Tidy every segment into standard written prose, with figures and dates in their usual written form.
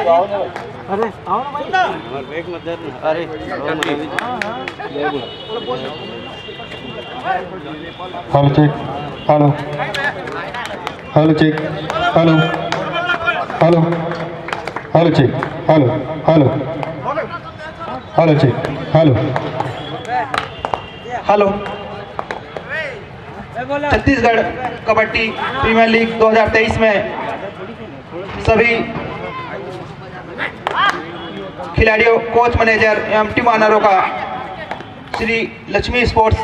अरे आओ ना भाई बैग मत दे अरे hello check hello hello check hello hello hello check hello hello hello check hello hello. Chhattisgarh kabaddi premier league 2023 में सभी खिलाड़ियों, कोच, मैनेजर एवं टीम ऑनरों का श्री लक्ष्मी स्पोर्ट्स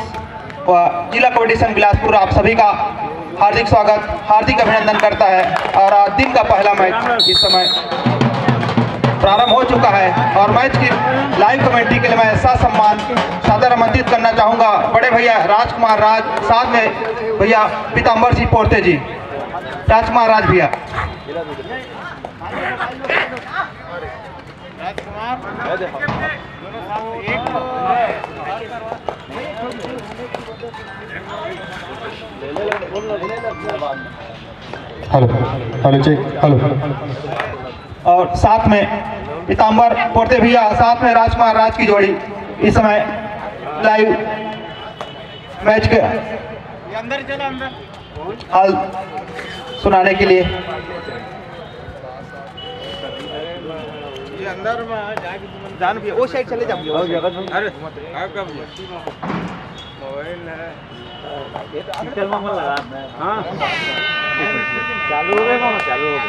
व जिला कबड्डी संघ बिलासपुर आप सभी का हार्दिक स्वागत, हार्दिक अभिनंदन करता है। और आज दिन का पहला मैच इस समय प्रारंभ हो चुका है और मैच की लाइव कमेंट्री के लिए मैं ससम्मान सादर आमंत्रित करना चाहूँगा बड़े भैया राजकुमार राज, साथ में भैया पीताम्बर सिंह पोर्ते जी। राजकुमार राज भैया। हेलो हेलो चेक हेलो और साथ में पीताम्बर पोर्ते भैया, साथ में राजकुमार राज की जोड़ी इस समय लाइव मैच के अंदर चला अंदर हाल सुनाने के लिए। ये अंदर में जाके जान भी वो साइड चले जाओगे। अरे आपका मोबाइल है पिक्चर में मन लगा। हाँ चालू हो गए मामा, चालू हो गए।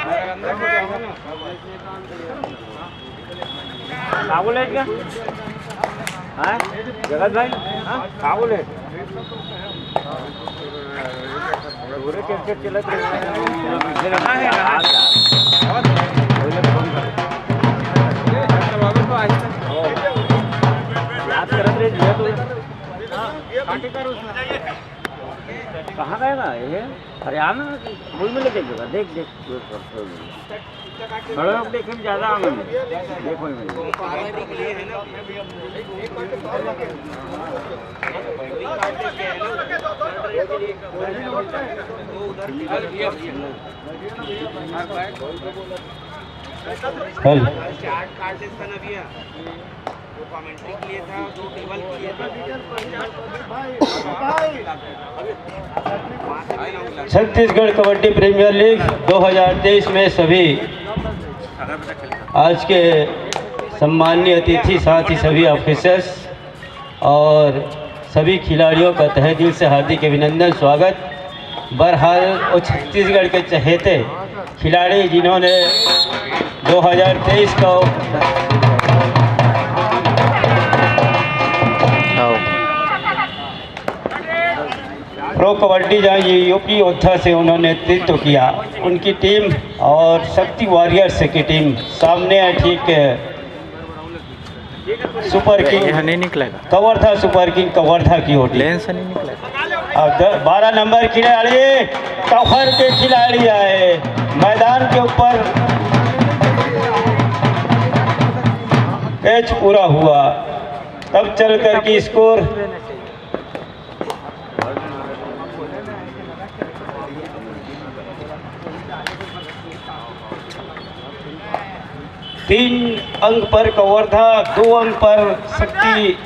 क्या बोले क्या? हाँ जगत भाई, हाँ क्या बोले? पूरे क्रिकेट चलत रहे याद करत रहे जिया तो कहाँ गए ना ये हरियाणा मूल में लेके जगह देख देख बड़े लोग देखे में ज़्यादा आनंद देखो कमेंट्री के लिए था, 2 टेबल के लिए था। छत्तीसगढ़ कबड्डी प्रीमियर लीग 2023 में सभी आज के सम्माननीय अतिथि, साथ ही सभी ऑफिसर्स और सभी खिलाड़ियों का तहे दिल से हार्दिक अभिनंदन, स्वागत। बहरहाल वो छत्तीसगढ़ के चहेते खिलाड़ी जिन्होंने 2023 का प्रो कबड्डी जहाँ यूपी योद्धा से उन्होंने नेतृत्व किया, उनकी टीम और शक्ति वॉरियर्स की टीम सामने है। ठीक है, सुपर किंग नहीं निकलेगा, कवर्धा सुपर किंग कवर्धा की होती लेन से नहीं निकलेगा। अब 12 नंबर खिलाड़ी कवर के खिलाड़ी आए मैदान के ऊपर, मैच पूरा हुआ तब चल कर की स्कोर 3 अंक पर कवर्धा, 2 अंक पर शक्ति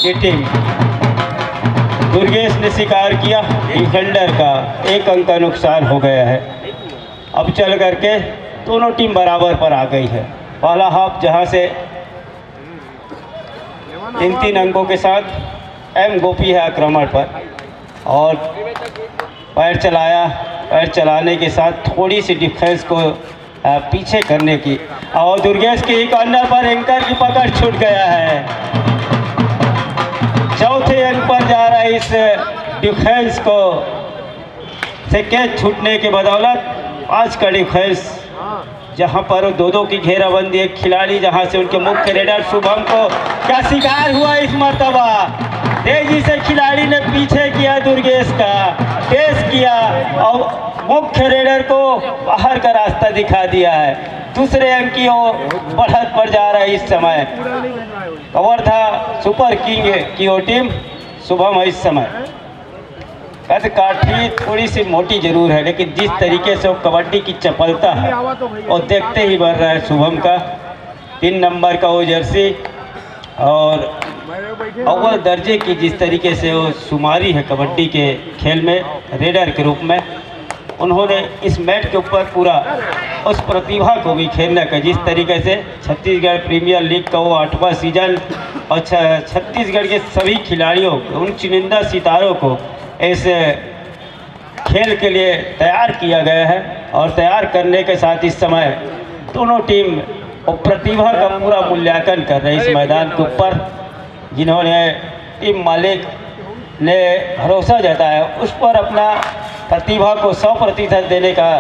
की टीम। दुर्गेश ने शिकार किया डिफेंडर का, 1 अंक का नुकसान हो गया है। अब चल करके दोनों टीम बराबर पर आ गई है। पहला हाफ जहां से 3 अंकों के साथ एम गोपी है आक्रमण पर और पैर चलाया, पैर चलाने के साथ थोड़ी सी डिफेंस को पीछे करने की, और दुर्गेश की कॉर्नर पर एंकर की पकड़ छूट गया है। चौथे अंक पर जा रहा है इस डिफेंस को से कैच छूटने के बदौलत। आज का डिफेंस जहां पर 2-2 की घेराबंदी, एक खिलाड़ी जहां से उनके मुख्य रेडर शुभम को क्या शिकार हुआ इस मर्तबा। तेजी से खिलाड़ी ने पीछे किया दुर्गेश का, पेश किया और मुख्य रेडर को बाहर का रास्ता दिखा दिया है। दूसरे अंक की ओर बढ़त पर जा रहा है इस समय कवर्धा सुपर किंग की ओर टीम। शुभम है इस समय कद काठी थोड़ी सी मोटी जरूर है, लेकिन जिस तरीके से वो कबड्डी की चपलता है और देखते ही बढ़ रहा है शुभम का 3 नंबर का वो जर्सी। और अव्वल दर्जे की जिस तरीके से वो शुमारी है कबड्डी के खेल में रेडर के रूप में, उन्होंने इस मैट के ऊपर पूरा उस प्रतिभा को भी खेलने का, जिस तरीके से छत्तीसगढ़ प्रीमियर लीग का वो 8वां सीजन और छत्तीसगढ़ के सभी खिलाड़ियों उन चुनिंदा सितारों को इस खेल के लिए तैयार किया गया है। और तैयार करने के साथ इस समय दोनों टीम और प्रतिभा का पूरा मूल्यांकन कर रहे हैं इस मैदान के ऊपर, जिन्होंने टीम मालिक ने भरोसा जताया उस पर अपना प्रतिभा को 100% देने का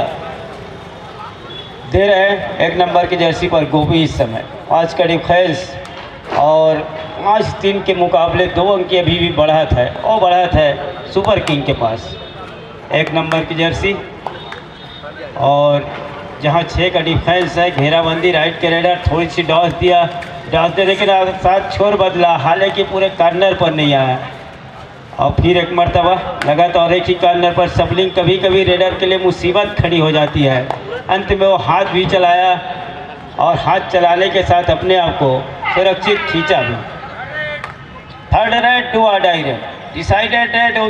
दे रहे हैं। 1 नंबर की जर्सी पर गोभी इस समय 5 का डिफेंस और 5-3 के मुकाबले 2 अंक की अभी भी बढ़त है और बढ़त है सुपर किंग के पास। 1 नंबर की जर्सी और जहां 6 का डिफेंस है, घेराबंदी राइट के रेडर थोड़ी सी डॉस दिया, डॉस देने के साथ छोर बदला, हालांकि पूरे कॉर्नर पर नहीं आया और फिर एक मरतबा लगातार एक ही कॉर्नर पर सबलिंग कभी कभी रेडर के लिए मुसीबत खड़ी हो जाती है। अंत में वो हाथ भी चलाया और हाथ चलाने के साथ अपने आप को सुरक्षित खींचा भी। 3rd रेड 2 आडाई रेड डिसाइडेड रेड वो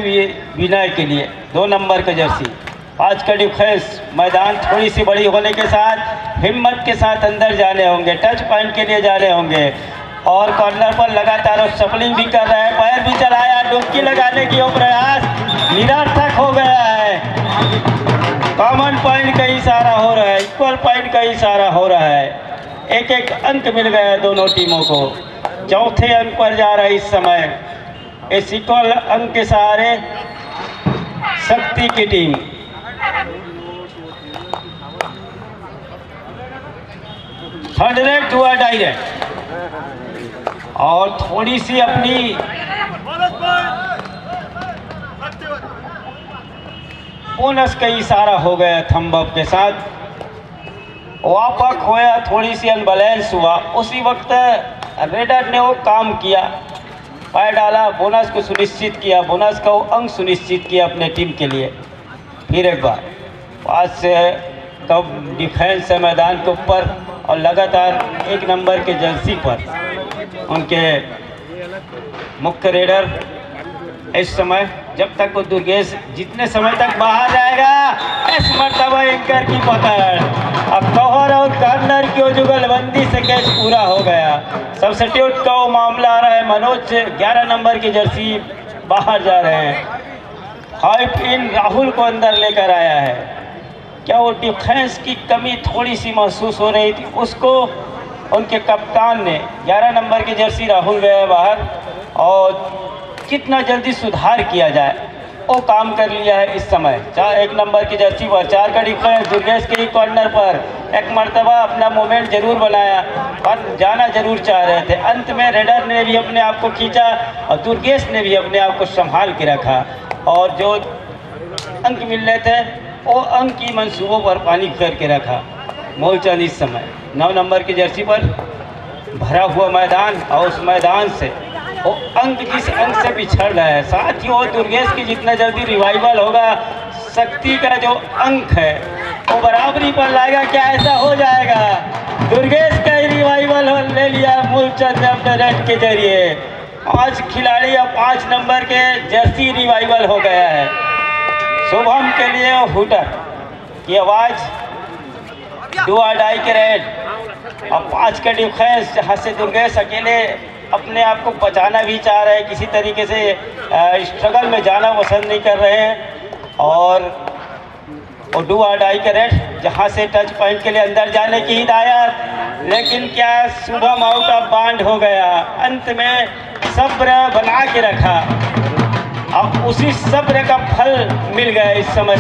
विनय के लिए 2 नंबर का जर्सी 5 का डिफेंस। मैदान थोड़ी सी बड़ी होने के साथ हिम्मत के साथ अंदर जाने होंगे, टच पॉइंट के लिए जाने होंगे और कॉर्नर पर लगातार सफलिंग भी कर रहा है, पैर भी चलाया, डुबकी लगाने की वो प्रयास निरर्थक हो गया है। कॉमन पॉइंट का इशारा हो रहा है, इक्वल पॉइंट का इशारा हो रहा है। 1-1 अंक मिल गया दोनों टीमों को। 4थे अंक पर जा रहा है इस समय। इस इक्वल अंक के सहारे शक्ति की टीम थर्ड रेड 2 आडाई रेड और थोड़ी सी अपनी बोनस का इशारा हो गया थंब अप के साथ, वापक होया, थोड़ी सी अनबैलेंस हुआ। उसी वक्त रेडर ने वो काम किया, पैर डाला, बोनस को सुनिश्चित किया, बोनस का वो अंक सुनिश्चित किया अपने टीम के लिए। फिर एक बार पास से कब डिफेंस है मैदान के ऊपर और लगातार 1 नंबर के जर्सी पर उनके मुख्य रेडर इस समय जब तक वो दुर्गेश जितने समय तक बाहर जाएगा इस मरतबा एंकर की पकड़। अब कवर और कॉर्नर की जुगलबंदी से कैच पूरा हो गया। सब्स्टिट्यूट का वो मामला आ रहा है। मनोज 11 नंबर की जर्सी बाहर जा रहे हैं। हाइप इन राहुल को अंदर लेकर आया है। क्या वो डिफेंस की कमी थोड़ी सी महसूस हो रही थी, उसको उनके कप्तान ने 11 नंबर की जर्सी राहुल गया बाहर और कितना जल्दी सुधार किया जाए वो काम कर लिया है इस समय। 1 नंबर की जर्सी पर 4 का डिफेंस दुर्गेश के ही कॉर्नर पर एक मरतबा अपना मोमेंट जरूर बनाया और जाना जरूर चाह रहे थे। अंत में रेडर ने भी अपने आप को खींचा और दुर्गेश ने भी अपने आप को संभाल के रखा और जो अंक मिलने थे वो अंक की मंसूबों पर पानी फेर के रखा। मूलचंद इस समय 9 नंबर की जर्सी पर भरा हुआ मैदान और उस मैदान से वो अंक जिस अंक से पिछड़ रहा है, साथ ही वो दुर्गेश की जितना जल्दी रिवाइवल होगा शक्ति का जो अंक है वो बराबरी पर लाएगा। क्या ऐसा हो जाएगा? दुर्गेश का ही रिवाइवल ले लिया मूलचंद ने अपने रेड के जरिए। आज खिलाड़ी अब 5 नंबर के जर्सी रिवाइवल हो गया है। शुभम के लिए हुटर की आवाज़ 2 आडाई के रेड और 5 का डिफेंस, जहाँ से दुर्गेश अकेले अपने आप को बचाना भी चाह रहे हैं, किसी तरीके से स्ट्रगल में जाना पसंद नहीं कर रहे हैं। और 2 आडाई के रेड जहाँ से टच पॉइंट के लिए अंदर जाने की हिदायत, लेकिन क्या शुभम आउट ऑफ बाउंड हो गया। अंत में सब्र बना के रखा, अब उसी सब्र का फल मिल गया इस समय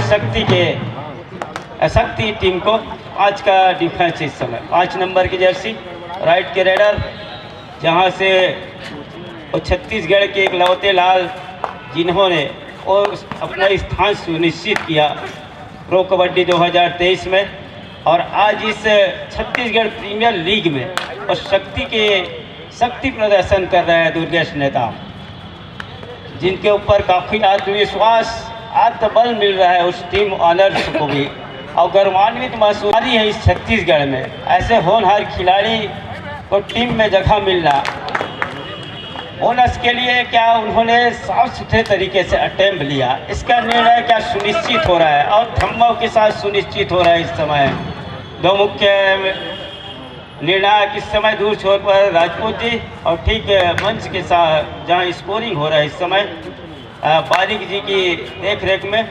शक्ति टीम को। आज का डिफेंस इस समय 5 नंबर की जर्सी राइट के रेडर, जहां से वो छत्तीसगढ़ के एक लौते लाल जिन्होंने और अपना स्थान सुनिश्चित किया प्रो कबड्डी 2023 में और आज इस छत्तीसगढ़ प्रीमियर लीग में और शक्ति प्रदर्शन कर रहे हैं दुर्गेश नेता, जिनके ऊपर काफ़ी आत्मविश्वास आत्मबल मिल रहा है उस टीम ऑनर्स को भी, और गौरवान्वित महसूस है इस छत्तीसगढ़ में ऐसे होनहार खिलाड़ी को टीम में जगह मिलना। बोनस के लिए क्या उन्होंने साफ सुथरे तरीके से अटेम्प्ट लिया, इसका निर्णय क्या सुनिश्चित हो रहा है और थम्बों के साथ सुनिश्चित हो रहा है। इस समय दो मुख्य निर्णायक इस समय दूर छोर पर राजपूत जी और ठीक मंच के साथ जहां स्कोरिंग हो रहा है इस समय पारिक जी की देखरेख में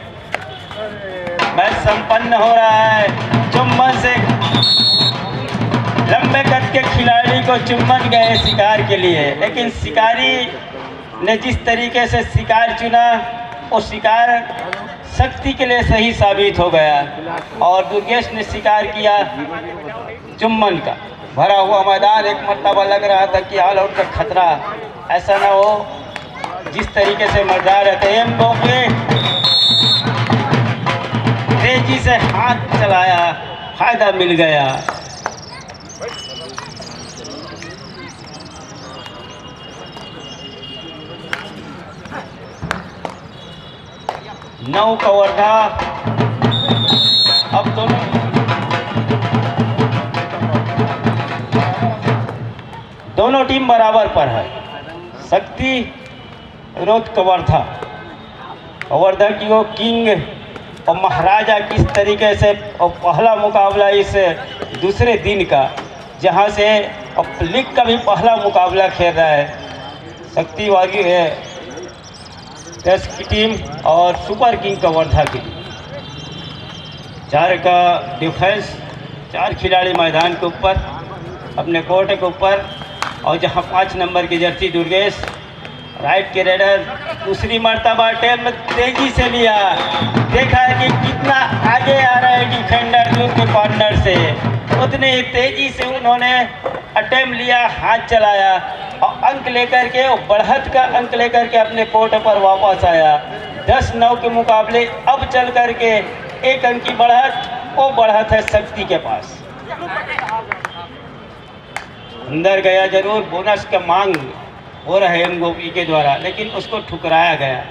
मैच संपन्न हो रहा है। चुम्बन से लंबे कद के खिलाड़ी को चुम्बन गए शिकार के लिए, लेकिन शिकारी ने जिस तरीके से शिकार चुना वो शिकार शक्ति के लिए सही साबित हो गया और दुर्गेश ने शिकार किया चुम्बन का। भरा हुआ मैदान एक मरतबा लग रहा था कि ऑल आउट का खतरा ऐसा ना हो, जिस तरीके से मर्दार रहते एम गोपी तेजी से हाथ चलाया, फायदा मिल गया। नौ का ओवर था। अब दोनों टीम बराबर पर है। शक्ति विरोध कवर्धा, कवर्धा की वो किंग और महाराजा किस तरीके से, और पहला मुकाबला इस दूसरे दिन का जहां से लीग का भी पहला मुकाबला खेल रहा है शक्ति वागी है टेस्ट की टीम और सुपर किंग कवर्धा की। 4 का डिफेंस, 4 खिलाड़ी मैदान के ऊपर अपने कोर्ट के ऊपर, और जहां 5 नंबर की जर्सी दुर्गेश राइट के रेडर दूसरी मर्तबा टेल में तेजी से लिया। देखा है कि कितना आगे आ रहा है डिफेंडर के कॉर्नर से, उतने ही तेजी से उन्होंने अटेम्प्ट लिया, हाथ चलाया और अंक लेकर के, बढ़त का अंक लेकर के अपने कोर्ट पर वापस आया। 10-9 के मुकाबले अब चल करके 1 अंक की बढ़त, वो बढ़त है शक्ति के पास। अंदर गया जरूर, बोनस का मांग हो रहा है एम गोपी के द्वारा, लेकिन उसको ठुकराया गया।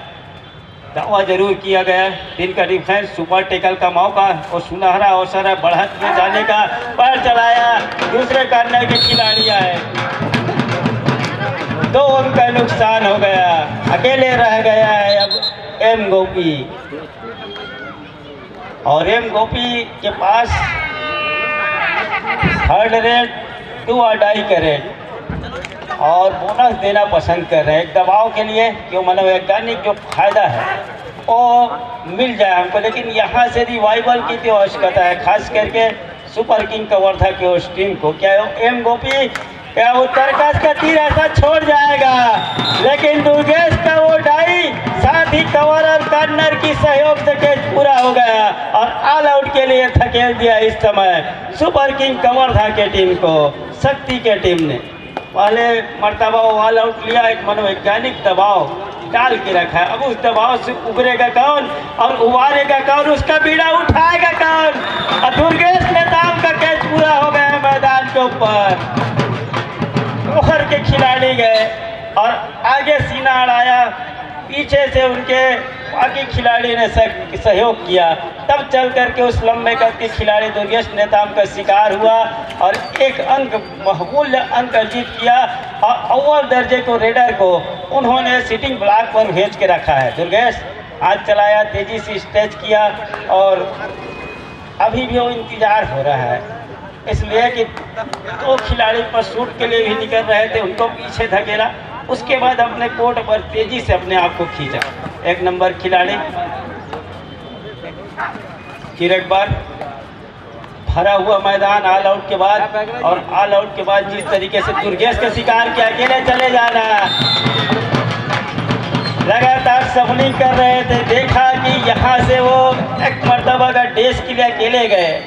दावा जरूर किया गया। दिन का डिफेंस, सुपर टेकल का मौका और सुनहरा अवसर है बढ़त में जाने का। पैर चलाया, दूसरे कॉर्नर के खिलाड़ी आए, 2 अंक का नुकसान हो गया। अकेले रह गया है अब एम गोपी, और एम गोपी के पास थर्ड रेट 2 और डाई का रेट और बोनस देना पसंद कर रहे हैं एक दबाव के लिए, क्यों मनोवैज्ञानिक जो फायदा है वो मिल जाए हमको। लेकिन यहाँ से रिवाइवल की जो आवश्यकता है, खास करके सुपर किंग कवर्धा की उस टीम को। क्या एम गोपी क्या उत्तरकाश का तीर ऐसा छोड़ जाएगा, लेकिन दुर्गेश का वो डाई साथ ही कवर और कॉर्नर की सहयोग से कैच पूरा हो गया और ऑल आउट के लिए धकेल दिया इस समय सुपर किंग कवर्धा के टीम को। शक्ति के टीम ने पहले मर्तबा वो ऑल आउट लिया, एक मनोवैज्ञानिक दबाव डाल के रखा है। अब उस दबाव से उभरेगा कौन और उबारेगा कौन, उसका बीड़ा उठाएगा कौन। और दुर्गेश नेताम का कैच पूरा हो गया मैदान के ऊपर। ओहर के खिलाड़ी गए और आगे सीना अड़ाया, पीछे से उनके बाकी खिलाड़ी ने सहयोग किया, तब चल करके उस लंबे कद के खिलाड़ी दुर्गेश नेताम का शिकार हुआ और 1 अंक महमूल्य अंक अर्जित किया। और अव्वल दर्जे को रेडर को उन्होंने सिटिंग ब्लॉक पर भेज के रखा है। दुर्गेश हाथ चलाया, तेजी से स्टेच किया और अभी भी वो इंतजार हो रहा है, इसलिए कि 2 खिलाड़ी पर शूट के लिए भी निकल रहे थे, उनको पीछे धकेला, उसके बाद अपने कोर्ट पर तेजी से अपने आप को खींचा। 1 नंबर खिलाड़ी फिर एक बार भरा हुआ मैदान ऑल आउट के बाद, और ऑल आउट के बाद जिस तरीके से दुर्गेश का शिकार किया, अकेले चले जाना, लगातार सफलिंग कर रहे थे। देखा कि यहाँ से वो एक मर्तबा का डेस के लिए अकेले गए,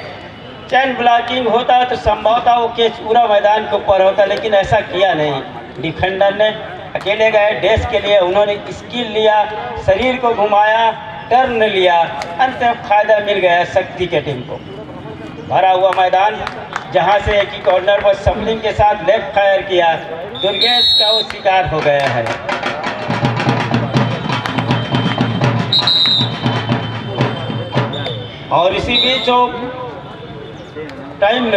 चैन ब्लॉकिंग होता तो संभवतः वो कैच पूरा मैदान के ऊपर होता, लेकिन ऐसा किया नहीं। डिफेंडर ने अकेले गए डेस के लिए, उन्होंने स्किल लिया, शरीर को घुमाया, टर्न लिया, अंत में फायदा मिल गया शक्ति के टीम को। भरा हुआ मैदान जहां से एक ही कॉर्नर पर सफलिंग के साथ लेफ्ट फायर किया, दुर्गेश का वो शिकार हो गया है। और इसी बीच वो टाइम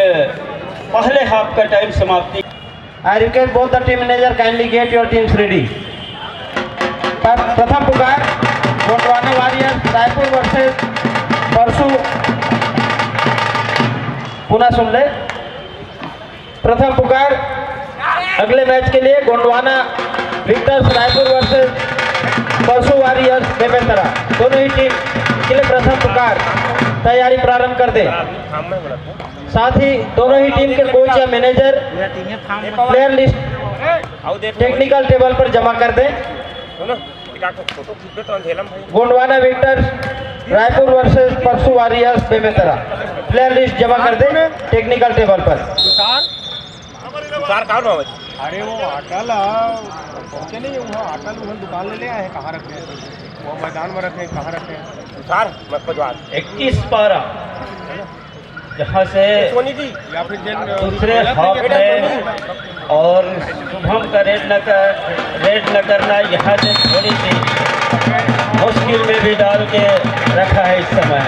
पहले हाफ का टाइम समाप्ति। I request both the team manager kindly get your teams ready. प्रथम पुकार गोंडवाना वॉरियर्स रायपुर वर्सेस परसू। पुनः सुन ले, प्रथम पुकार अगले मैच के लिए गोंडवाना विक्टर्स रायपुर वर्सेस परसू वॉरियर्स बेमेतरा। दोनों ही टीम के लिए प्रथम पुकार तैयारी प्रारंभ कर दे। साथ ही दोनों ही टीम के कोच या manager player list technical table पर जमा कर दें। गोंडवाना विक्टर्स रायपुर वर्सेस परसू वॉरियर्स बेमेतरा, प्लेयर लिस्ट जमा कर दें टेक्निकल टेबल पर। अरे वो अटल पहुँचे नहीं, वहाँ अटल वो दुकान ले आए हैं, कहाँ रखे हैं? वो मैदान में रखे हैं, कहाँ रखे हैं? सर मत पजवा 21-12 जहाँ से या फिर दूसरे हाफ में और शुभम का रेड न करना यहाँ से थोड़ी सी मुश्किल में भी डाल के रखा है इस समय।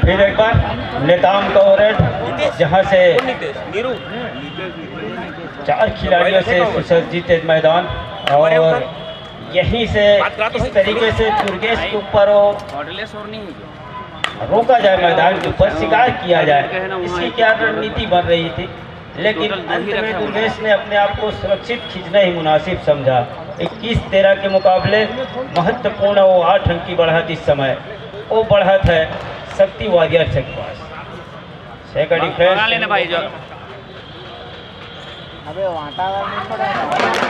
फिर एक बार नेताम का रेड, जहाँ से 4 खिलाड़ियों से सुसज्जित मैदान और यहीं से इस तरीके से दुर्गेश के ऊपर रोका जाए, मैदान के ऊपर शिकार किया जाए, इसकी क्या रणनीति बन रही थी। लेकिन अंत में दुर्गेश ने अपने आप को सुरक्षित खींचना ही मुनासिब समझा। 21-13 के मुकाबले महत्वपूर्ण वो 8 अंक की बढ़त इस समय वो बढ़त है शक्ति वॉरियर्स के पास। सेकंड डिफेंस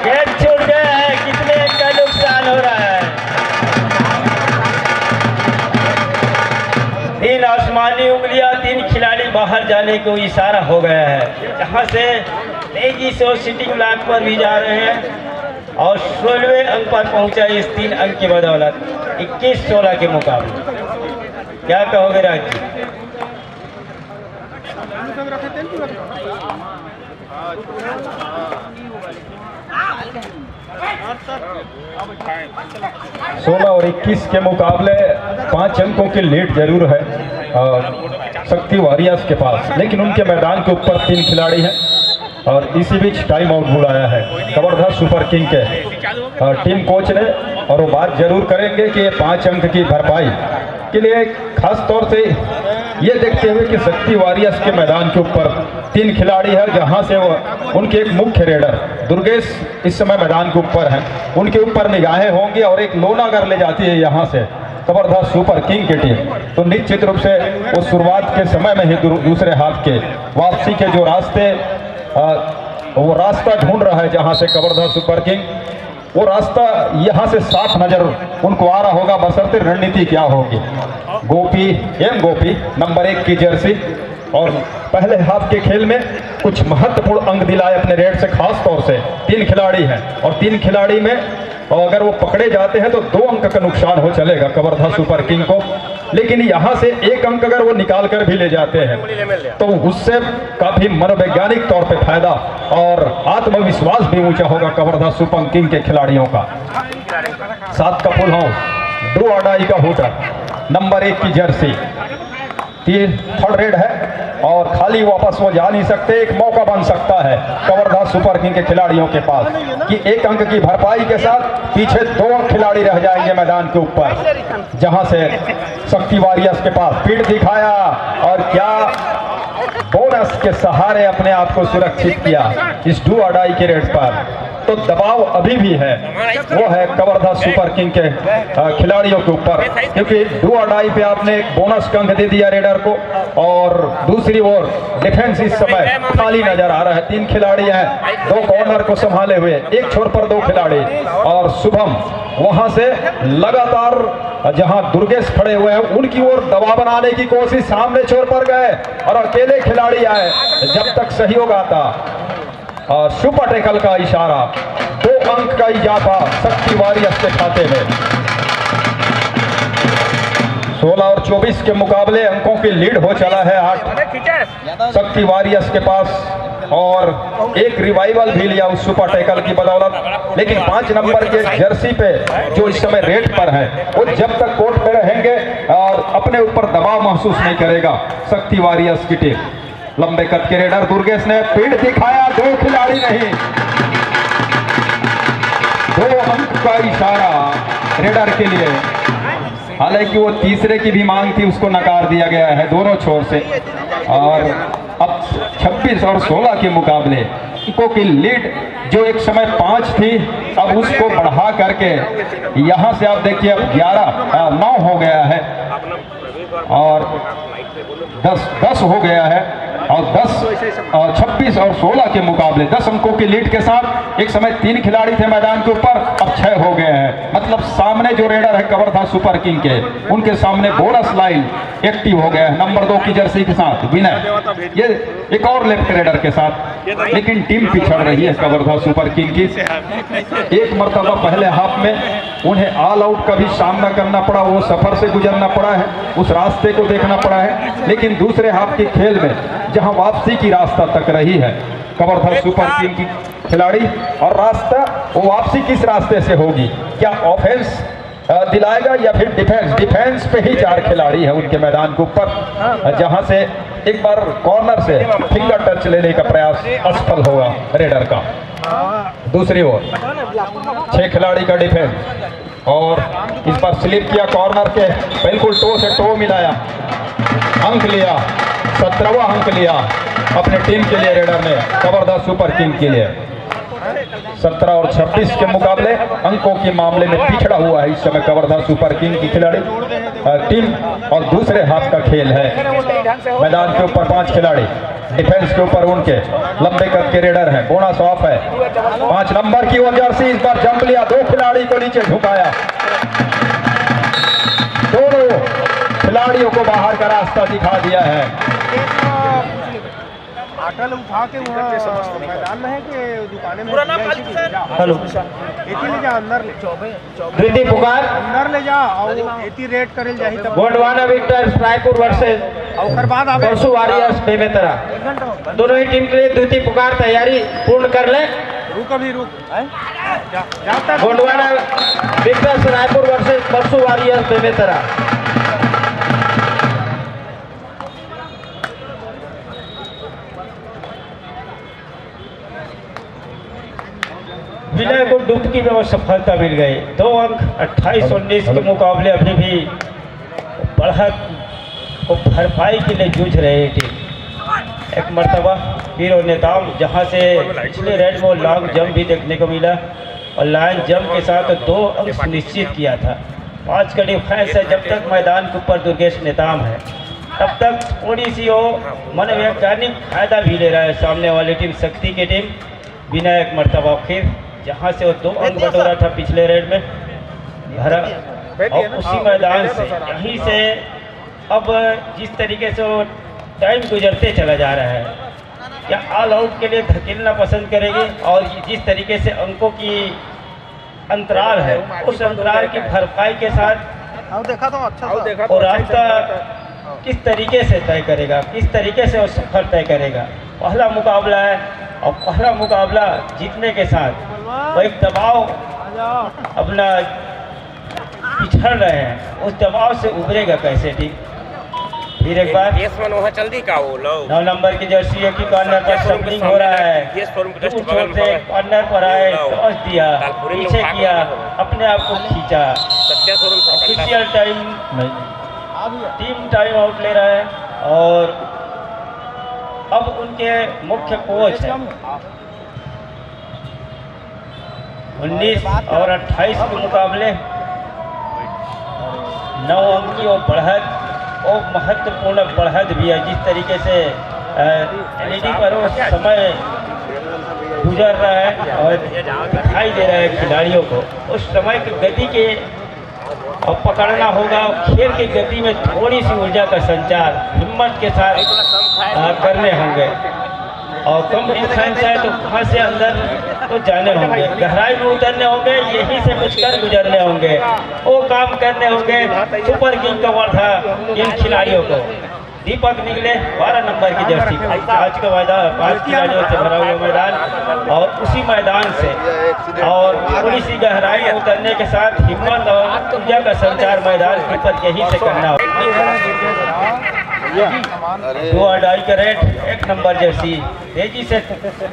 कैच छूट गया है, कितने का नुकसान हो रहा है। 3 आसमानी उंगलियां, 3 खिलाड़ी बाहर जाने को इशारा हो गया है, जहां से तेजी से सिटिंग ब्लॉक पर भी जा रहे हैं और 16वें अंक पर पहुंचा इस 3 अंक की बदौलत 21-16 के मुकाबले। क्या कहोगे राज जी? सोलह और 21 के मुकाबले 5 अंकों की लीड जरूर है शक्ति वॉरियर्स के पास, लेकिन उनके मैदान के ऊपर 3 खिलाड़ी हैं और इसी बीच टाइम आउट बुलाया है कवर्धा सुपर किंग के टीम कोच ने, और वो बात जरूर करेंगे कि 5 अंक की भरपाई के लिए खास तौर से ये देखते हुए कि शक्ति वॉरियर्स के मैदान के ऊपर 3 खिलाड़ी है, जहां से वो उनके एक मुख्य रेडर दुर्गेश इस समय मैदान के ऊपर हैं, उनके ऊपर निगाहें होंगी और एक लोना अगर ले जाती है यहां से कवर्धा सुपर किंग की टीम, तो निश्चित रूप से वो शुरुआत के समय में ही दूसरे हाफ के वापसी के जो रास्ते वो रास्ता ढूंढ रहा है, जहां से कवर्धा सुपर किंग वो रास्ता यहाँ से साफ नजर उनको आ रहा होगा, बशर्ते रणनीति क्या होगी। गोपी नंबर 1 की जर्सी और पहले हाफ के खेल में कुछ महत्वपूर्ण अंक दिलाए अपने रेड से, खास तौर से 3 खिलाड़ी हैं और 3 खिलाड़ी में और अगर वो पकड़े जाते हैं तो 2 अंक का नुकसान हो चलेगा कवर्धा सुपर किंग को, लेकिन यहाँ से 1 अंक अगर वो निकाल कर भी ले जाते हैं तो उससे काफी मनोवैज्ञानिक तौर पे फायदा और आत्मविश्वास भी ऊंचा होगा कवर्धा सुपर किंग के खिलाड़ियों का। 7 का फुल हाउस, ड्रू अडाई का हुटर, नंबर 1 की जर्सी, 3rd रेड है और खाली वापस वो जा नहीं सकते। एक मौका बन सकता है कवर्धा सुपर किंग के खिलाड़ियों के पास कि 1 अंक की भरपाई के साथ पीछे 2 खिलाड़ी रह जाएंगे मैदान के ऊपर, जहां से शक्ति वॉरियर्स के पास पीठ दिखाया और क्या बोनस के सहारे अपने आप को सुरक्षित किया इस डू अडाई के रेड पर। तो दबाव अभी भी है, वो है कवर्धा सुपर किंग के खिलाड़ियों के ऊपर, क्योंकि डू अडाई पे आपने एक बोनस का अंक दे दिया रेडर को और दूसरी ओर डिफेंस इस समय खाली नजर आ रहा है। 3 खिलाड़ी हैं 2 कॉर्नर को संभाले हुए, एक छोर पर 2 खिलाड़ी और शुभम वहां से लगातार जहां दुर्गेश खड़े हुए हैं उनकी ओर दबाव बनाने की कोशिश, सामने छोर पर गए और अकेले खिलाड़ी आए, जब तक सहयोग आता और सुपर टैकल का इशारा, 2 अंक का इजाफा शक्ति वॉरियर्स के खाते में। 16 और 24 के मुकाबले अंकों की लीड हो चला है 8 शक्ति वॉरियर्स के पास और एक रिवाइवल भी लिया उस सुपर टैकल की बदौलत। लेकिन 5 नंबर के जर्सी पे जो इस समय रेट पर है, वो जब तक कोर्ट पे रहेंगे और अपने ऊपर दबाव महसूस नहीं करेगा शक्ति वॉरियर्स की टीम। लंबे कद के रेडर दुर्गेश ने पीठ दिखाया, 2 खिलाड़ी नहीं, 2 अंक का इशारा रेडर के लिए। हालांकि वो तीसरे की भी मांग थी, उसको नकार दिया गया है दोनों छोर से। और अब 26 और 16 के मुकाबले अंकों की लीड जो एक समय 5 थी, अब उसको बढ़ा करके यहाँ से आप देखिए अब 9 हो गया है और 10 हो गया है। और 26 और 16 के मुकाबले 10 अंकों की लीड के साथ एक समय 3 खिलाड़ी थे मैदान के ऊपर, अब 6 हो गए हैं। मतलब सामने जो रेडर है कवर्धा सुपर किंग के, उनके सामने बोनस लाइन एक्टिव हो गया है नंबर 2 की जर्सी के साथ विनय, ये एक और लेफ्ट रेडर के साथ। लेकिन टीम पिछड़ रही है कवर्धा सुपर किंग की। एक मरतबा पहले हाफ में उन्हें ऑल आउट का भी सामना करना पड़ा, वो सफर से गुजरना पड़ा है, उस रास्ते को देखना पड़ा है। लेकिन दूसरे हाफ के खेल में जहां वापसी की रास्ता तक रही है कवर्धा सुपर किंग की खिलाड़ी, और रास्ता वो वापसी किस रास्ते से होगी, क्या ऑफेंस दिलाएगा या फिर डिफेंस पे ही 4 खिलाड़ी है उनके मैदान के ऊपर, जहां से एक बार कॉर्नर से फिंगर टच लेने का प्रयास असफल होगा रेडर का। दूसरी ओर 6 खिलाड़ी का डिफेंस और इस पर स्लिप किया कॉर्नर के, बिल्कुल टो से टो मिलाया, अंक लिया, 17वां अंक लिया अपने टीम के लिए रेडर ने कवर्धा सुपर किंग के लिए। 17 और 26 के मुकाबले अंकों के मामले में पिछड़ा हुआ है इस समय कवर्धा सुपर किंग की खिलाड़ी टीम। और दूसरे हाफ का खेल है, मैदान के ऊपर 5 खिलाड़ी, डिफेंस के ऊपर उनके लंबे कद के रेडर हैं, बोनस ऑफ है। 5 नंबर की वो जर्सी, इस बार जंप लिया, 2 खिलाड़ी को नीचे झुकाया, दोनों खिलाड़ियों को बाहर का रास्ता दिखा दिया है। अटल उठा के मैदान में है कि दुकाने में हेलो ले जा अंदर ले प्रीति पुकार अंदर ले जा और एती रेट करे जाही तब गोंडवाना विक्टर्स रायपुर वर्सेस और बाद आवे परसू वॉरियर्स बेमेतरा। दोनों ही टीम के लिए द्वितीय पुकार तैयारी पूर्ण कर ले। रुक अभी रुक गोंडवाना विक्टर्स रायपुर वर्सेस परसू वॉरियर्स बेमेतरा। विनय को डुबकी में वो सफलता मिल गई। 2 अंक 28-19 के मुकाबले अभी भी बढ़त को भरपाई के लिए जूझ रही टीम। एक मरतबा हीरो नेताम जहां से पिछले रेड में लॉन्ग जंप भी देखने को मिला और लाइन जंप के साथ 2 अंक सुनिश्चित किया था। 5 का डिफेंस है, जब तक मैदान के ऊपर दुर्गेश नेताम है तब तक थोड़ी सी वो मनोवैज्ञानिक फायदा भी ले रहा है सामने वाली टीम शक्ति की टीम। विनय एक मरतबा फिर जहाँ से वो 2 अंक बटोरा था पिछले रेड में भरा, और उसी मैदान से यहीं से अब जिस तरीके से वो टाइम गुजरते चला जा रहा है, क्या ऑल आउट के लिए धकेलना पसंद करेगी और जिस तरीके से अंकों की अंतराल है उस अंतराल की भरपाई के साथ देखा तो अच्छा और रास्ता किस तरीके से तय करेगा, किस तरीके से वो सफर तय करेगा। पहला मुकाबला है और पहला मुकाबला जीतने के साथ वो एक दबाव अपना पिछड़ रहे हैं, उस दबाव से उभरेगा कैसे टीम। फिर एक बार 9 नंबर की जर्सी है कि कॉर्नर पर स्टम्पलिंग हो रहा है, कॉर्नर पर आए, टॉस दिया, पीछे किया, अपने आप को खींचा। ऑफिशियल टीम टाइम आउट ले रहा है और अब उनके मुख्य कोच हैं 19 और 28 के मुकाबले 9 अंक की और बढ़त और महत्वपूर्ण बढ़त भी है। जिस तरीके से एलईडी पर वो समय गुजर रहा है और दिखाई दे रहा है खिलाड़ियों को, उस समय की गति के और पकड़ना होगा। खेल की गति में थोड़ी सी ऊर्जा का संचार हिम्मत के साथ करने होंगे और कम डिफेंस है तो वहाँ से अंदर तो जाने होंगे, गहराई में उतरने होंगे, यहीं से कुछ कर गुजरने होंगे, वो काम करने होंगे सुपर किंग का वर्धा इन खिलाड़ियों को। दीपक निकले 12 नंबर की जर्सी। आज का मैदान 5 खिलाड़ियों से भरा हुआ मैदान और उसी मैदान से और थोड़ी सी गहराई में उतरने के साथ हिम्मत और ऊर्जा का संचार मैदान कीपर यहीं से करना होगा। 2 अढ़ाई का रेट 1 नंबर जर्सी तेजी से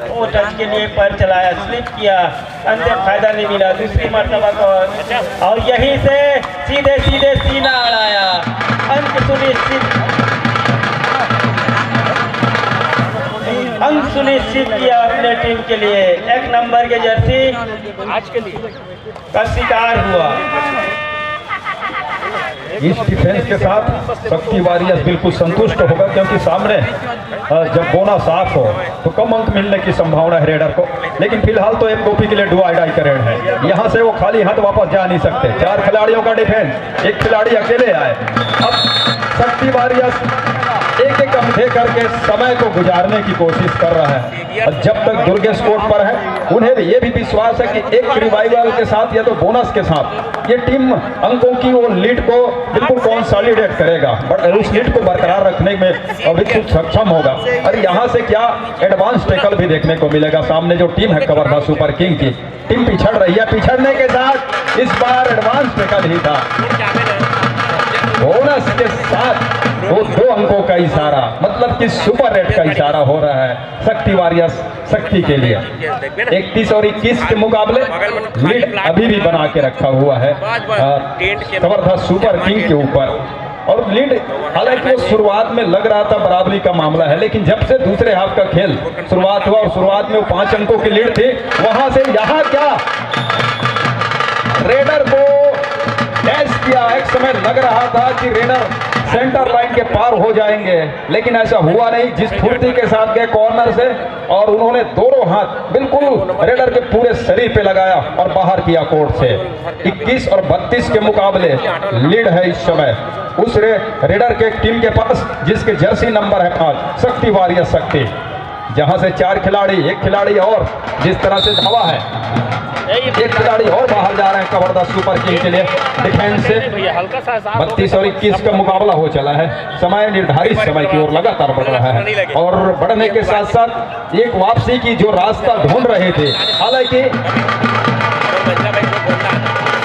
वो टच के लिए पैर चलाया, स्लिप किया, अंदर फायदा नहीं मिला। दूसरी मरतबा को और यहीं से सीधे सीधे सीना अड़ाया, अंक सुनिश्चित किया अपने टीम के लिए। 1 नंबर के जर्सी आज के लिए का शिकार हुआ। इस डिफेंस के साथ शक्ति वॉरियर्स बिल्कुल संतुष्ट होगा, क्योंकि सामने जब बोना साफ हो तो कम अंक मिलने की संभावना है रेडर को। लेकिन फिलहाल तो एक गोपी के लिए 2 अढ़ाई का रेड है। यहाँ से वो खाली हाथ वापस जा नहीं सकते। 4 खिलाड़ियों का डिफेंस, 1 खिलाड़ी अकेले आए। अब शक्ति वॉरियर्स एक एक अंधे करके समय को गुजारने की कोशिश कर रहा है। और जब तक दुर्गेश कोर्ट पर है, उन्हें भी ये भी विश्वास है कि एक रिवाइवल के साथ या तो बोनस के साथ ये टीम अंकों की वो लीड को बिल्कुल कंसोलिडेट करेगा, बट उस लीड को बरकरार रखने में बिल्कुल सक्षम होगा। और यहाँ से क्या एडवांस टैकल भी देखने को मिलेगा। सामने जो टीम है कवर्धा सुपर किंग की टीम पिछड़ रही है, पिछड़ने के साथ इस बार एडवांस टैकल ही था। बोनस के साथ वो 2 अंकों का इशारा, मतलब कि सुपर रेट का इशारा हो रहा है शक्ति वॉरियर्स शक्ति के लिए। 31 और 21 के मुकाबले लीड अभी भी बना के रखा हुआ है कवर्धा सुपर किंग के ऊपर। और लीड हालांकि वो शुरुआत में लग रहा था बराबरी का मामला है, लेकिन जब से दूसरे हाफ का खेल शुरुआत हुआ और शुरुआत में वो 5 अंकों की लीड थी, वहां से यहाँ क्या रेडर को डैश किया। एक समय लग रहा था कि रेडर सेंटर लाइन के पार हो जाएंगे, लेकिन ऐसा हुआ नहीं। जिस फुर्ती के साथ गए कॉर्नर से और उन्होंने दोनों हाथ बिल्कुल रेडर के पूरे शरीर पे लगाया और बाहर किया कोर्ट से। 21 और 32 के मुकाबले लीड है इस समय उस रेडर के टीम के पास, जिसके जर्सी नंबर है 5 शक्ति वॉरियर्स शक्ति। जहां से 4 खिलाड़ी, 1 खिलाड़ी और जिस तरह से धावा है, 1 खिलाड़ी और बाहर जा रहे हैं कवर्धा सुपर किंग के लिए डिफेंस से। 32 और 21 का मुकाबला हो चला है। समय निर्धारित समय की ओर लगातार बढ़ रहा है और बढ़ने के साथ साथ एक वापसी की जो रास्ता ढूंढ रहे थे, हालांकि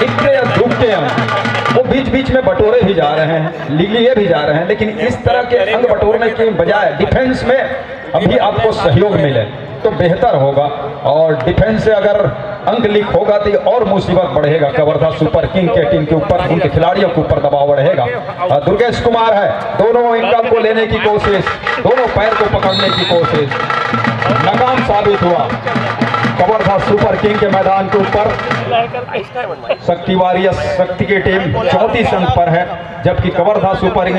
इतने दुखते हैं वो बीच बीच में बटोरे भी जा रहे हैं, लिए भी जा रहे हैं, लेकिन इस तरह के अंग बटोरने के बजाय डिफेंस में अभी आपको सहयोग मिले तो बेहतर होगा। और डिफेंस से अगर अंक लीक होगा तो और मुसीबत बढ़ेगा कवर्धा सुपर किंग के टीम के ऊपर, उनके खिलाड़ियों के ऊपर दबाव बढ़ेगा। दुर्गेश कुमार है, दोनों इनकम को लेने की कोशिश, दोनों पैर को पकड़ने की कोशिश नाकाम साबित हुआ। कवर्धा सुपर किंग के मैदान के ऊपर शक्ति वॉरियर्स शक्ति की टीम 34 अंक पर है, जबकि कवर्धा सुपर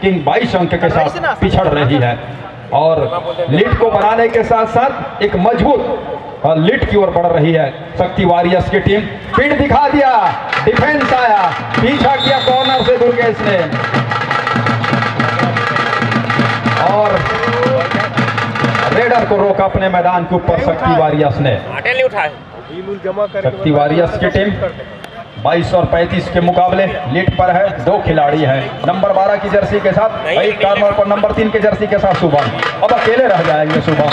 किंग 22 अंक के साथ पिछड़ रही है। और लीड को बनाने के साथ साथ एक मजबूत लीड की ओर बढ़ रही है शक्ति वॉरियर्स की टीम। स्पीड दिखा दिया, डिफेंस आया, पीछा किया कॉर्नर से दुर्गेश ने और रेडर को रोका अपने मैदान के ऊपर शक्ति वॉरियर्स ने। शक्ति वॉरियर्स की टीम 22 और 35 के मुकाबले लीड पर है। 2 खिलाड़ी हैं, नंबर 12 की जर्सी के साथ, एक कॉर्नर पर नंबर 3 की जर्सी के साथ शुभम। अब अकेले रह जाएंगे शुभम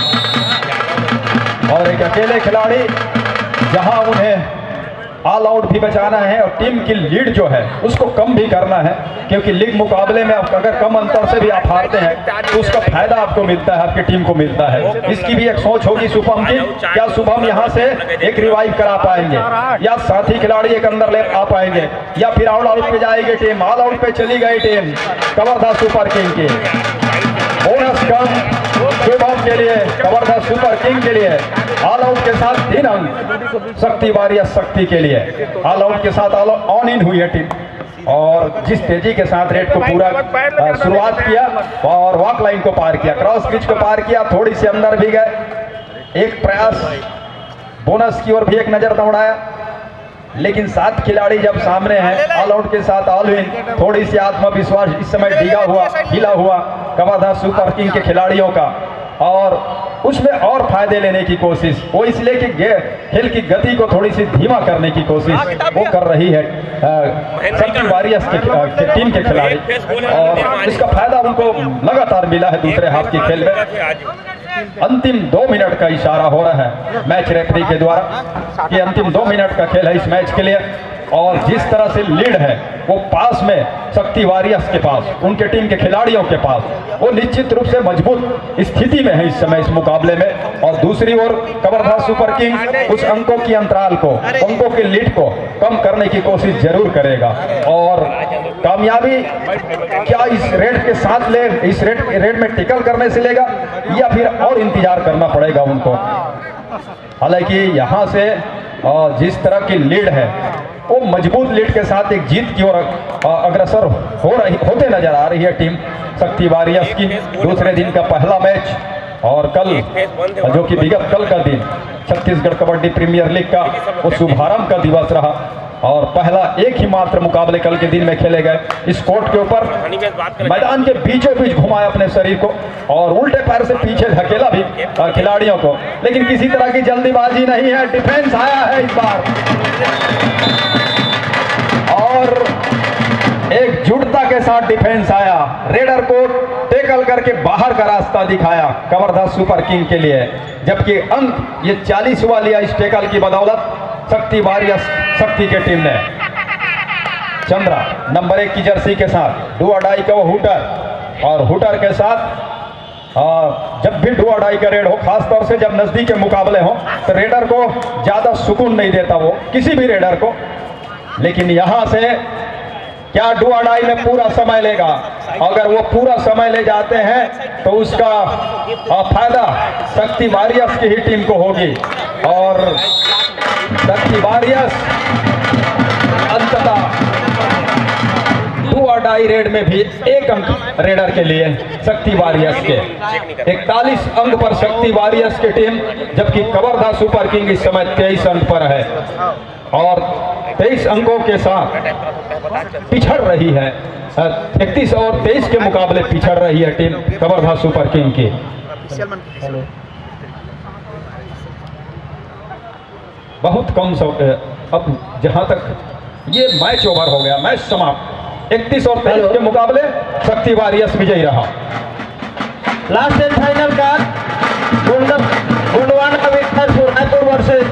और एक अकेले खिलाड़ी, जहां उन्हें ऑल आउट भी बचाना है और टीम की लीड जो है उसको कम भी करना है, क्योंकि लीग मुकाबले में अगर कम अंतर से भी आप हारते हैं तो उसका फायदा आपको मिलता है, आपकी टीम को मिलता है। इसकी भी एक सोच होगी शुभम की, क्या शुभम यहां से एक रिवाइव करा पाएंगे या साथी खिलाड़ी एक अंदर ले आ पाएंगे, या फिर ऑल आउट पे जाएगी टीम। ऑल आउट पे चली गई टीम कवर्धा सुपर किंग की। बोनस कम शुभम के लिए, कवर्धा सुपर किंग के लिए। ऑल आउट के साथ 3 अंक शक्ति वॉरियर्स शक्ति के लिए। ऑल आउट के साथ ऑन इन हुई है टीम और जिस तेजी के साथ रेड को पूरा शुरुआत किया और वॉक लाइन को पार किया, क्रॉस पिच को पार किया, थोड़ी सी अंदर भी गए, एक प्रयास बोनस की ओर भी एक नजर दौड़ाया, लेकिन 7 खिलाड़ी जब सामने हैं ऑल आउट के साथ ऑल इन, थोड़ी सी आत्मविश्वास इस समय ढीला हुआ कवर्धा सुपर किंग के खिलाड़ियों का और उसमें और फायदे लेने की कोशिश, वो इसलिए कि खेल की गति को थोड़ी सी धीमा करने की कोशिश वो कर रही है शक्ति वारियर्स के टीम के खिलाड़ी, और इसका फायदा उनको लगातार मिला है दूसरे हाफ की खेल में। अंतिम 2 मिनट का इशारा हो रहा है मैच रेफरी के द्वारा कि अंतिम 2 मिनट का खेल है इस मैच के लिए, और जिस तरह से लीड है वो पास में शक्ति वारियर्स के पास, उनके टीम के खिलाड़ियों के पास, वो निश्चित रूप से मजबूत स्थिति में है इस समय इस मुकाबले में। और दूसरी ओर कवर्धा सुपर किंग उस अंकों की अंतराल को, अंकों के लीड को कम करने की कोशिश जरूर करेगा, और कामयाबी क्या इस रेड के साथ ले, इस रेड में टिकल करने से लेगा या फिर और इंतजार करना पड़ेगा उनको। हालांकि यहाँ से जिस तरह की लीड है वो मजबूत लीड के साथ एक जीत की ओर अग्रसर होते नजर आ रही है टीम शक्ति वारियर्स की। दूसरे दिन का पहला मैच, और कल जो कि विगत कल का दिन छत्तीसगढ़ कबड्डी प्रीमियर लीग का वो शुभारंभ का दिवस रहा, और पहला एक ही मात्र मुकाबले कल के दिन में खेले गए। इस कोर्ट के ऊपर मैदान के बीचों बीच घुमाया अपने शरीर को और उल्टे पैर से पीछे धकेला भी खिलाड़ियों को, लेकिन किसी तरह की जल्दीबाजी नहीं है। डिफेंस आया है इस बार और एकजुटता के साथ डिफेंस आया, रेडर को टेकल करके बाहर का रास्ता दिखाया कवर्धा सुपर किंग के लिए, जबकि अंक ये 40वां लिया इस टेकल की बदौलत शक्ति वारियर्स शक्ति के टीम ने। चंद्रा नंबर 1 की जर्सी के साथ डू अडाई का वो हुटर, और हुटर के साथ जब भी डू अडाई का रेड हो, खासतौर से जब नजदीक के मुकाबले हो, तो रेडर को ज्यादा सुकून नहीं देता वो किसी भी रेडर को, लेकिन यहां से क्या डू अडाई में पूरा समय लेगा। अगर वो पूरा समय ले जाते हैं तो उसका फायदा शक्ति वारियर्स की ही टीम को होगी, और शक्ति वारियर्स अंततः डू अडाई रेड में भी 1 अंक रेडर के लिए शक्ति वारियर्स के। 41 अंक पर शक्ति वारियर्स की टीम, जबकि कवर्धा सुपर किंग इस समय 23 अंक पर है, और 23 अंकों के साथ पिछड़ रही है। 31 और 23 के मुकाबले पिछड़ रही है टीम कवर्धा सुपर किंग की। बहुत कम अब जहां तक ये मैच ओवर हो गया, मैच समाप्त। 31 और 23 के मुकाबले शक्ति वारियर्स विजयी रहा। लास्ट एंड फाइनल का गोंडवाना विक्टर रायपुर वर्सेस